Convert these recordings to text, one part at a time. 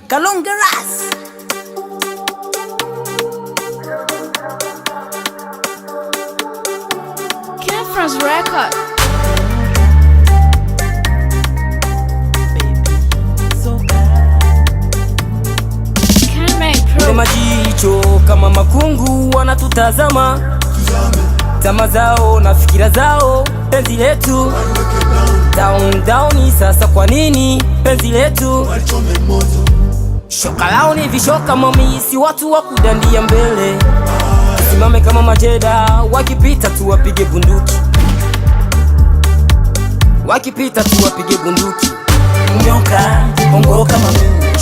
Kalongeras. Kefra's record. Majicho kama makungu wanatutazama, tama zao na fikira zao, penzi letu down down. Sasa kwa nini penzi letu shoka lao ni vishoka mami, si watu wa kudandia mbele. Simame kama majeda, wakipita tu wapige bunduki, wakipita tu wapige bunduki. Nyoka, ongoka mami,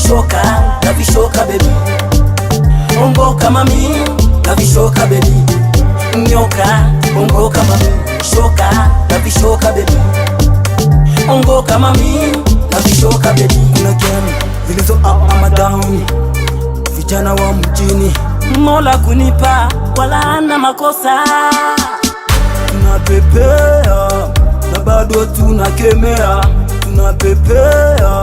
shoka na vishoka baby. Ongoka mami, na vishoka baby. Nyoka, ongoka mami, shoka na vishoka baby. Ongoka mami, na vishoka baby. Kuna gani zilizo up ama down, vijana wa mjini, Mola kunipa wala ana makosa. tunapepea na bado tunakemea, tunapepea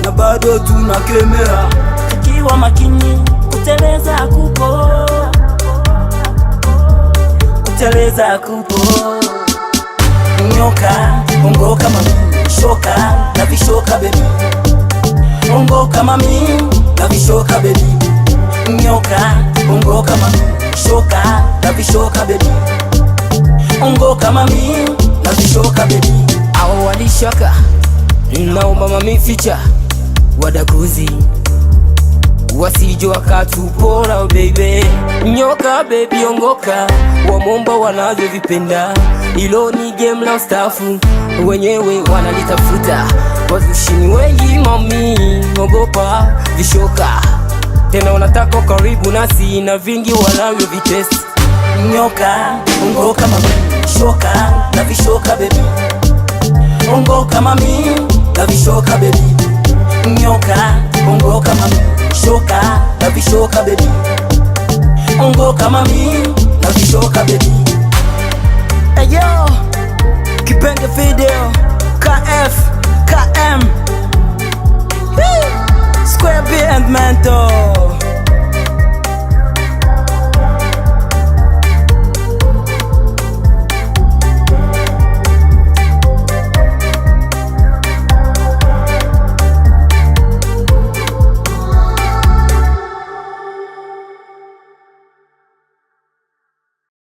na bado tunakemea. Tukiwa makini, kuteleza kupo, kuteleza kupo. Nyoka, ongoka mami, shoka na vishoka baby. Ongoka mami, na vishoka baby. Nyoka, ongoka mami, shoka na vishoka baby. Ongoka mami, na vishoka baby. Awa walishoka, naomba mami ficha wadaguzi wasije wakatupora baby. Nyoka baby ongoka, wamomba wanavyo vipenda, ilo ni game la ustafu, wenyewe wanalitafuta, wazushini wengi mami. Ogopa vishoka, tena wanataka karibu nasi na vingi wanavyo vitesti. Nyoka, ongoka mami, shoka na vishoka baby. Ongoka mami, na vishoka baby. Nyoka, ongoka mami, shoka na vishoka baby. Ongoka mami, na vishoka baby. Ayo, Kipenge video, KF, KM, Square B and Mentor.